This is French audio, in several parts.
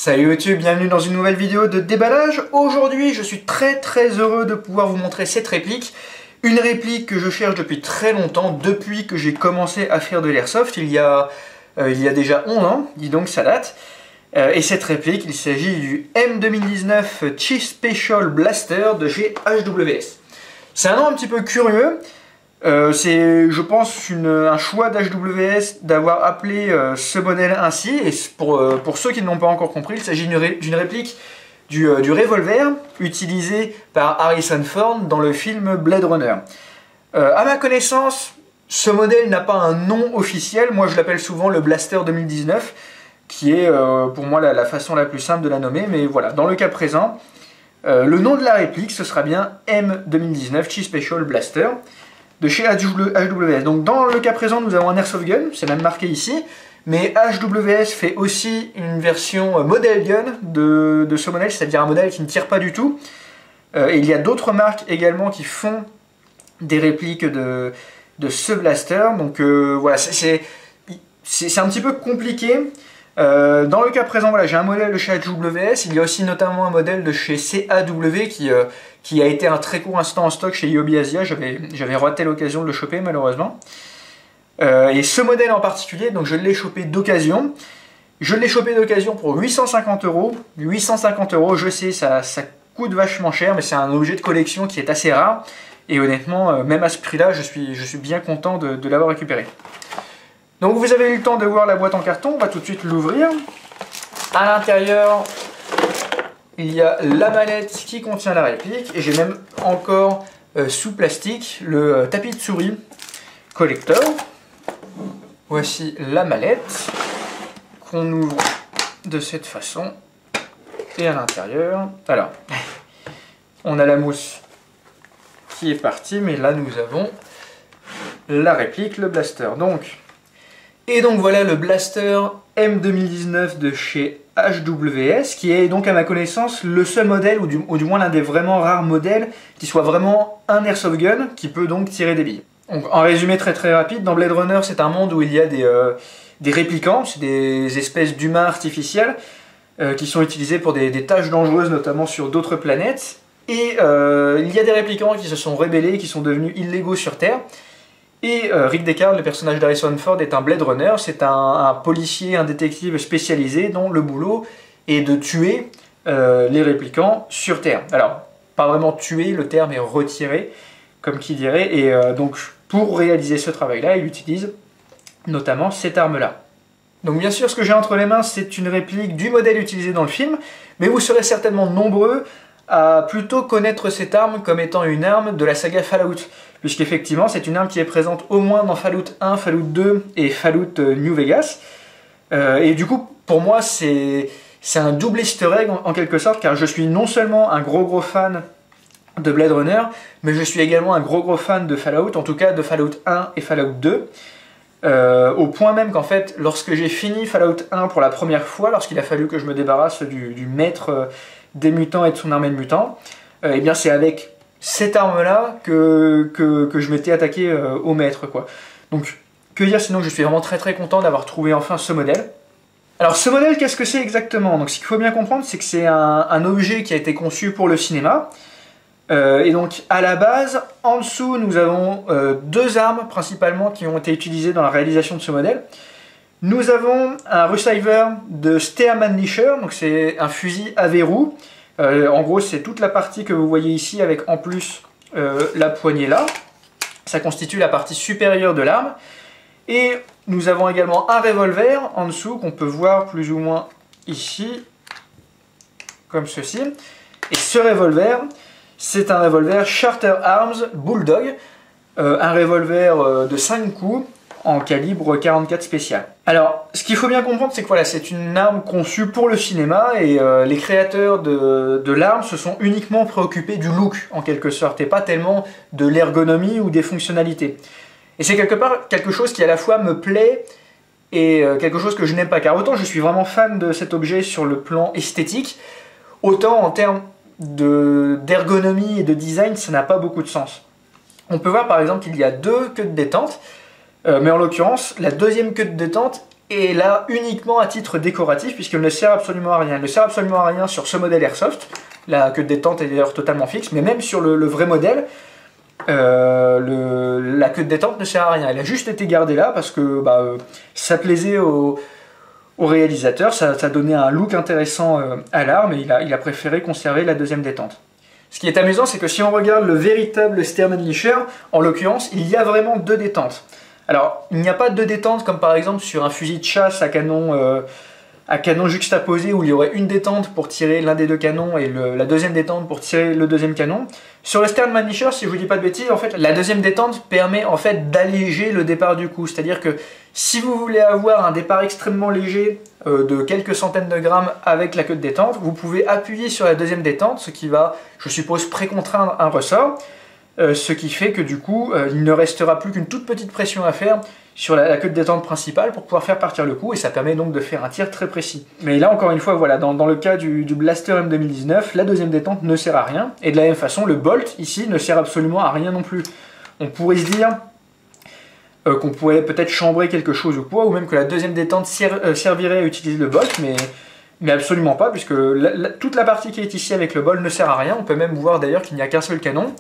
Salut YouTube, bienvenue dans une nouvelle vidéo de déballage. Aujourd'hui, je suis très heureux de pouvoir vous montrer cette réplique. Une réplique que je cherche depuis très longtemps, depuis que j'ai commencé à faire de l'airsoft, il y a déjà 11 ans, dis donc ça date. Et cette réplique, il s'agit du M2019 Chief Special Blaster de chez HWS. C'est un nom un petit peu curieux. C'est, je pense, un choix d'HWS d'avoir appelé ce modèle ainsi. Et pour ceux qui ne l'ont pas encore compris, il s'agit d'une réplique du revolver utilisé par Harrison Ford dans le film Blade Runner. À ma connaissance, ce modèle n'a pas un nom officiel. Moi, je l'appelle souvent le Blaster 2019, qui est pour moi la façon la plus simple de la nommer. Mais voilà, dans le cas présent, le nom de la réplique, ce sera bien M2019 Chief Special Blaster de chez HWS. Donc dans le cas présent, nous avons un Airsoft Gun, c'est même marqué ici, mais HWS fait aussi une version Model Gun de ce modèle, c'est-à-dire un modèle qui ne tire pas du tout. Et il y a d'autres marques également qui font des répliques de ce blaster. Donc voilà, c'est un petit peu compliqué. Dans le cas présent, voilà, j'ai un modèle de chez HWS, il y a aussi notamment un modèle de chez CAW qui a été un très court instant en stock chez Hobby Asia. J'avais raté l'occasion de le choper malheureusement. Et ce modèle en particulier, donc je l'ai chopé d'occasion. Je l'ai chopé d'occasion pour 850 €. 850 €, je sais, ça coûte vachement cher, mais c'est un objet de collection qui est assez rare. Et honnêtement, même à ce prix-là, je suis bien content de l'avoir récupéré. Donc vous avez eu le temps de voir la boîte en carton, on va tout de suite l'ouvrir. À l'intérieur, il y a la mallette qui contient la réplique, et j'ai même encore sous plastique le tapis de souris collector. Voici la mallette qu'on ouvre de cette façon. Et à l'intérieur, alors, on a la mousse qui est partie, mais là nous avons la réplique, le blaster. Et donc voilà le blaster M2019 de chez HWS, qui est donc à ma connaissance le seul modèle, ou du moins l'un des vraiment rares modèles, qui soit vraiment un airsoft gun, qui peut donc tirer des billes. Donc, en résumé très rapide, dans Blade Runner, c'est un monde où il y a des réplicants, c'est des espèces d'humains artificiels, qui sont utilisés pour des tâches dangereuses, notamment sur d'autres planètes. Et il y a des réplicants qui se sont rebellés, qui sont devenus illégaux sur Terre. Et Rick Deckard, le personnage d'Harrison Ford, est un Blade Runner, c'est un policier, un détective spécialisé dont le boulot est de tuer les réplicants sur Terre. Alors, pas vraiment tuer, le terme est retiré, comme qui dirait, et donc pour réaliser ce travail-là, il utilise notamment cette arme-là. Donc bien sûr, ce que j'ai entre les mains, c'est une réplique du modèle utilisé dans le film, mais vous serez certainement nombreux à plutôt connaître cette arme comme étant une arme de la saga Fallout, puisqu'effectivement c'est une arme qui est présente au moins dans Fallout 1, Fallout 2 et Fallout New Vegas. Et du coup, pour moi, c'est un double easter egg en quelque sorte, car je suis non seulement un gros fan de Blade Runner, mais je suis également un gros fan de Fallout, en tout cas de Fallout 1 et Fallout 2. Au point même qu'en fait, lorsque j'ai fini Fallout 1 pour la première fois, lorsqu'il a fallu que je me débarrasse du maître des mutants et de son armée de mutants, et bien c'est avec cette arme-là que je m'étais attaqué au maître, quoi. Donc, que dire sinon que je suis vraiment très content d'avoir trouvé enfin ce modèle. Alors ce modèle, qu'est-ce que c'est exactement? Donc ce qu'il faut bien comprendre, c'est que c'est un objet qui a été conçu pour le cinéma. Et donc à la base, en dessous, nous avons deux armes principalement qui ont été utilisées dans la réalisation de ce modèle. Nous avons un receiver de Stearman-Leasher, donc c'est un fusil à verrou. En gros, c'est toute la partie que vous voyez ici avec en plus la poignée là. Ça constitue la partie supérieure de l'arme. Et nous avons également un revolver en dessous qu'on peut voir plus ou moins ici, comme ceci. Et ce revolver, c'est un revolver Charter Arms Bulldog, un revolver de 5 coups en calibre 44 spécial. Alors, ce qu'il faut bien comprendre, c'est que voilà, c'est une arme conçue pour le cinéma, et les créateurs de l'arme se sont uniquement préoccupés du look, en quelque sorte, et pas tellement de l'ergonomie ou des fonctionnalités. Et c'est quelque part quelque chose qui à la fois me plaît et quelque chose que je n'aime pas, car autant je suis vraiment fan de cet objet sur le plan esthétique, autant en termes d'ergonomie et de design, ça n'a pas beaucoup de sens. On peut voir par exemple qu'il y a deux queues de détente, mais en l'occurrence, la deuxième queue de détente est là uniquement à titre décoratif puisqu'elle ne sert absolument à rien. Elle ne sert absolument à rien sur ce modèle Airsoft, la queue de détente est d'ailleurs totalement fixe, mais même sur le vrai modèle, la queue de détente ne sert à rien. Elle a juste été gardée là parce que ça plaisait au réalisateur, ça donnait un look intéressant à l'arme et il a préféré conserver la deuxième détente. Ce qui est amusant, c'est que si on regarde le véritable Stermanlicher, en l'occurrence, il y a vraiment deux détentes. Alors, il n'y a pas deux détentes comme par exemple sur un fusil de chasse à canon juxtaposé où il y aurait une détente pour tirer l'un des deux canons et la deuxième détente pour tirer le deuxième canon. Sur le Stermanlicher, si je vous dis pas de bêtises, en fait, la deuxième détente permet en fait d'alléger le départ du coup. C'est-à-dire que si vous voulez avoir un départ extrêmement léger de quelques centaines de grammes avec la queue de détente, vous pouvez appuyer sur la deuxième détente, ce qui va, je suppose, précontraindre un ressort. Ce qui fait que du coup, il ne restera plus qu'une toute petite pression à faire sur la queue de détente principale pour pouvoir faire partir le coup, et ça permet donc de faire un tir très précis. Mais là, encore une fois, voilà, dans le cas du Blaster M2019, la deuxième détente ne sert à rien, et de la même façon, le bolt, ici, ne sert absolument à rien non plus. On pourrait se dire qu'on pourrait peut-être chambrer quelque chose ou quoi, ou même que la deuxième détente servirait à utiliser le bolt, mais absolument pas, puisque toute la partie qui est ici avec le bolt ne sert à rien. On peut même voir d'ailleurs qu'il n'y a qu'un seul canon,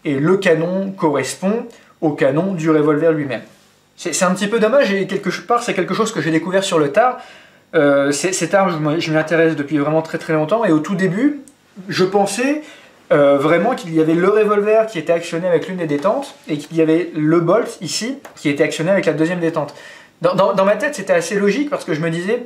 et le canon correspond au canon du revolver lui-même. C'est un petit peu dommage, et quelque part c'est quelque chose que j'ai découvert sur le tard. Cette arme, je m'y intéresse depuis vraiment très très longtemps, et au tout début, je pensais vraiment qu'il y avait le revolver qui était actionné avec l'une des détentes, et qu'il y avait le bolt ici qui était actionné avec la deuxième détente. Dans ma tête, c'était assez logique parce que je me disais,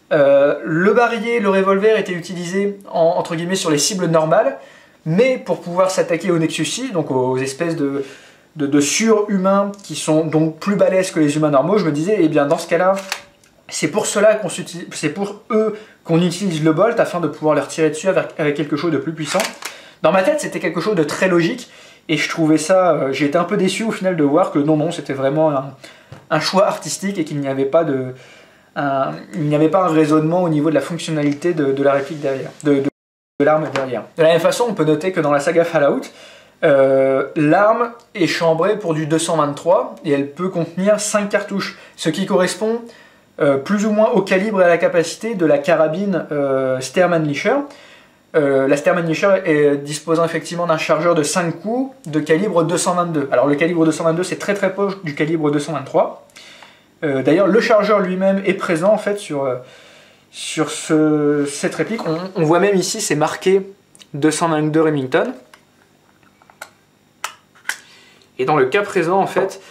le barillet, le revolver étaient utilisés entre guillemets sur les cibles normales, mais pour pouvoir s'attaquer au Nexus 6, donc aux espèces de surhumains qui sont donc plus balèzes que les humains normaux, je me disais, eh bien dans ce cas-là, c'est pour eux qu'on utilise le bolt afin de pouvoir leur tirer dessus avec quelque chose de plus puissant. Dans ma tête, c'était quelque chose de très logique, et je trouvais ça, j'ai été un peu déçu au final de voir que non, c'était vraiment un choix artistique et qu'il n'y avait pas un raisonnement au niveau de la fonctionnalité de la réplique derrière, de l'arme derrière. De la même façon, on peut noter que dans la saga Fallout, l'arme est chambrée pour du 223 et elle peut contenir 5 cartouches, ce qui correspond plus ou moins au calibre et à la capacité de la carabine Stermanlicher. La Stermanlicher disposant effectivement d'un chargeur de 5 coups de calibre 222. Alors le calibre 222 c'est très très proche du calibre 223. D'ailleurs le chargeur lui-même est présent en fait sur cette réplique. On voit même ici c'est marqué 222 Remington. Et dans le cas présent, en fait,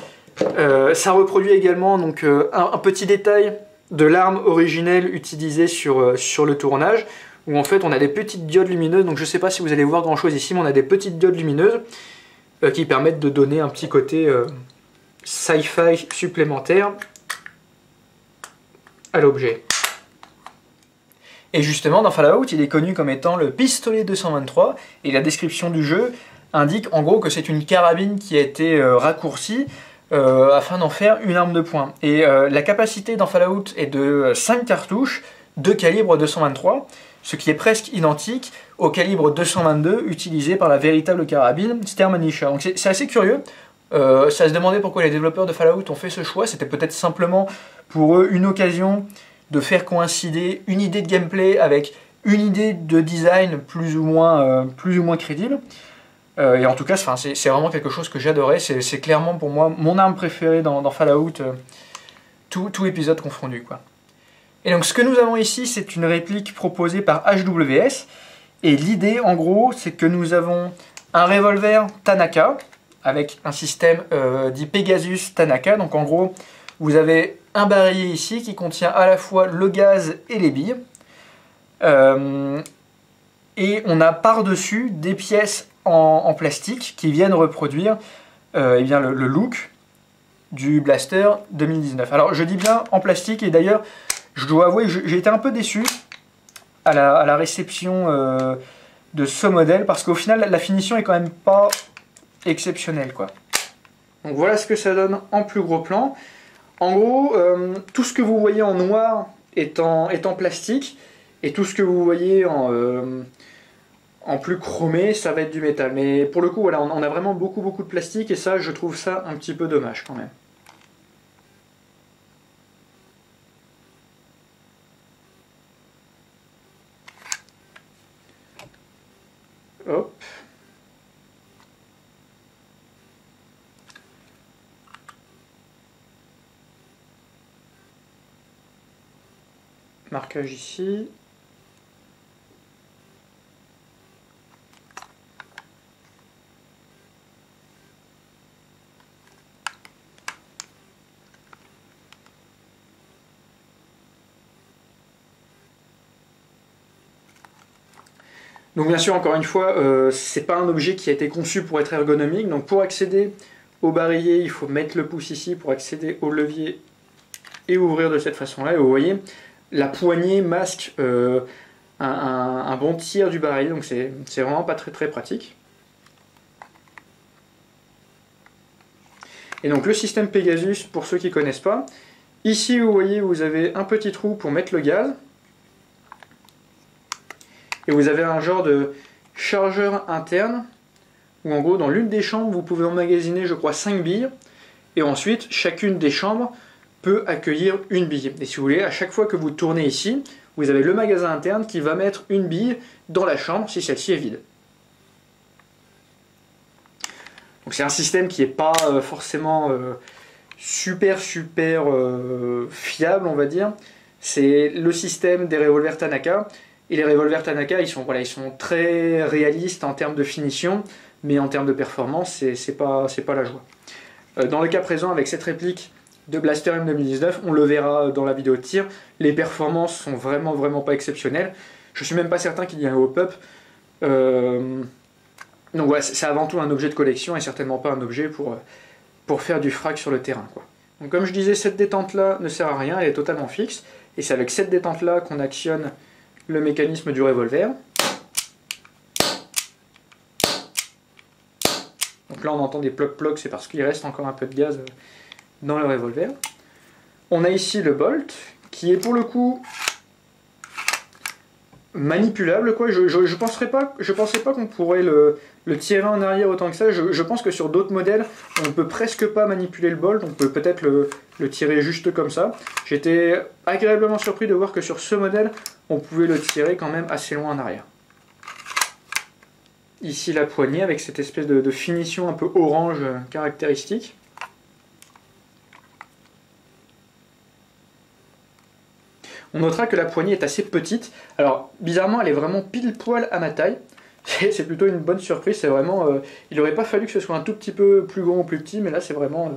ça reproduit également donc, un petit détail de l'arme originelle utilisée sur le tournage, où en fait on a des petites diodes lumineuses. Donc je ne sais pas si vous allez voir grand chose ici, mais on a des petites diodes lumineuses qui permettent de donner un petit côté sci-fi supplémentaire à l'objet. Et justement, dans Fallout, il est connu comme étant le pistolet 223, et la description du jeu indique en gros que c'est une carabine qui a été raccourcie afin d'en faire une arme de poing. Et la capacité dans Fallout est de 5 cartouches de calibre 223, ce qui est presque identique au calibre 222 utilisé par la véritable carabine Stermanlicher. Donc c'est assez curieux. Ça se demandait pourquoi les développeurs de Fallout ont fait ce choix. C'était peut-être simplement pour eux une occasion de faire coïncider une idée de gameplay avec une idée de design plus ou moins crédible. Et en tout cas, c'est vraiment quelque chose que j'adorais. C'est clairement pour moi mon arme préférée dans Fallout, tout épisode confondu, quoi. Et donc ce que nous avons ici, c'est une réplique proposée par HWS. Et l'idée, en gros, c'est que nous avons un revolver Tanaka, avec un système dit Pegasus Tanaka. Donc en gros, vous avez un barillet ici qui contient à la fois le gaz et les billes. Et on a par-dessus des pièces en plastique qui viennent reproduire eh bien, le look du Blaster 2019. Alors je dis bien en plastique, et d'ailleurs je dois avouer que j'ai été un peu déçu à la réception de ce modèle, parce qu'au final la finition est quand même pas exceptionnelle, quoi. Donc voilà ce que ça donne en plus gros plan. En gros, tout ce que vous voyez en noir est en plastique, et tout ce que vous voyez en plus chromé, ça va être du métal. Mais pour le coup, voilà, on a vraiment beaucoup de plastique, et ça, je trouve ça un petit peu dommage quand même. marquage ici. Donc bien sûr, encore une fois, c'est pas un objet qui a été conçu pour être ergonomique. Donc pour accéder au barillet, il faut mettre le pouce ici pour accéder au levier et ouvrir de cette façon-là. Et vous voyez, la poignée masque un bon tiers du barillet, donc c'est vraiment pas très pratique. Et donc le système Pegasus, pour ceux qui ne connaissent pas, ici vous voyez, vous avez un petit trou pour mettre le gaz. Et vous avez un genre de chargeur interne, où en gros dans l'une des chambres vous pouvez emmagasiner je crois 5 billes, et ensuite chacune des chambres peut accueillir une bille. Et si vous voulez, à chaque fois que vous tournez ici, vous avez le magasin interne qui va mettre une bille dans la chambre si celle-ci est vide. Donc c'est un système qui n'est pas forcément super fiable, on va dire. C'est le système des revolvers Tanaka. Et les revolvers Tanaka, ils sont très réalistes en termes de finition, mais en termes de performance, c'est pas la joie. Dans le cas présent, avec cette réplique de Blaster M2019, on le verra dans la vidéo de tir, les performances sont vraiment pas exceptionnelles. Je suis même pas certain qu'il y ait un hop-up. Donc voilà, c'est avant tout un objet de collection et certainement pas un objet pour faire du frac sur le terrain, quoi. Donc comme je disais, cette détente-là ne sert à rien, elle est totalement fixe, et c'est avec cette détente-là qu'on actionne le mécanisme du revolver. Donc là on entend des ploc-ploc, c'est parce qu'il reste encore un peu de gaz dans le revolver. On a ici le bolt, qui est pour le coup manipulable, quoi. Je pensais pas qu'on pourrait le tirer en arrière autant que ça. Je pense que sur d'autres modèles, on ne peut presque pas manipuler le bolt, on peut peut-être le tirer juste comme ça. J'étais agréablement surpris de voir que sur ce modèle, on pouvait le tirer quand même assez loin en arrière. Ici la poignée avec cette espèce de finition un peu orange caractéristique. On notera que la poignée est assez petite. Alors bizarrement elle est vraiment pile poil à ma taille. C'est plutôt une bonne surprise. C'est vraiment, il n'aurait pas fallu que ce soit un tout petit peu plus grand ou plus petit, mais là c'est vraiment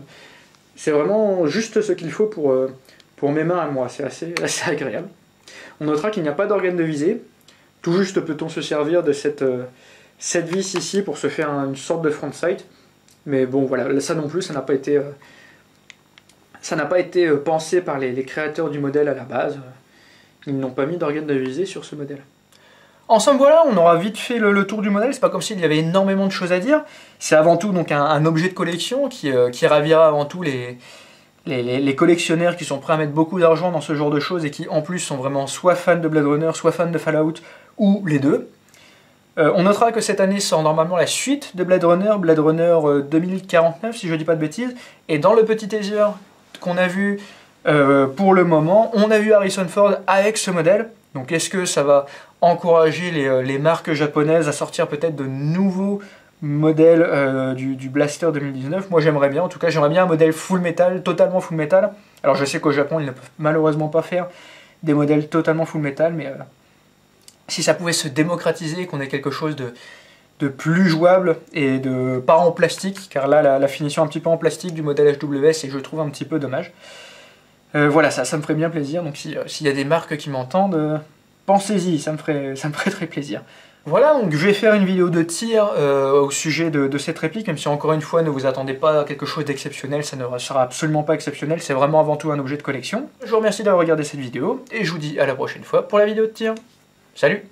juste ce qu'il faut pour mes mains à moi. C'est assez agréable. On notera qu'il n'y a pas d'organe de visée. Tout juste peut-on se servir de cette vis ici pour se faire une sorte de front sight. Mais bon voilà, ça non plus, ça n'a pas été pensé par les créateurs du modèle à la base. Ils n'ont pas mis d'organe de visée sur ce modèle. En somme voilà, on aura vite fait le tour du modèle. C'est pas comme s'il y avait énormément de choses à dire. C'est avant tout donc un objet de collection qui ravira avant tout les collectionneurs qui sont prêts à mettre beaucoup d'argent dans ce genre de choses et qui en plus sont vraiment soit fans de Blade Runner, soit fans de Fallout, ou les deux. On notera que cette année sort normalement la suite de Blade Runner 2049 si je dis pas de bêtises, et dans le petit teaser qu'on a vu pour le moment, on a vu Harrison Ford avec ce modèle. Donc est-ce que ça va encourager les marques japonaises à sortir peut-être de nouveaux modèles du Blaster 2019? Moi j'aimerais bien, en tout cas j'aimerais bien un modèle full metal, totalement full metal. Alors je sais qu'au Japon ils ne peuvent malheureusement pas faire des modèles totalement full metal, mais si ça pouvait se démocratiser, qu'on ait quelque chose de plus jouable et de pas en plastique, car là la finition un petit peu en plastique du modèle HWS et je trouve un petit peu dommage. Voilà, ça me ferait bien plaisir, donc s'il y a des marques qui m'entendent, pensez-y, ça me ferait très plaisir. Voilà, donc je vais faire une vidéo de tir au sujet de cette réplique, même si encore une fois, ne vous attendez pas à quelque chose d'exceptionnel, ça ne sera absolument pas exceptionnel, c'est vraiment avant tout un objet de collection. Je vous remercie d'avoir regardé cette vidéo, et je vous dis à la prochaine fois pour la vidéo de tir. Salut!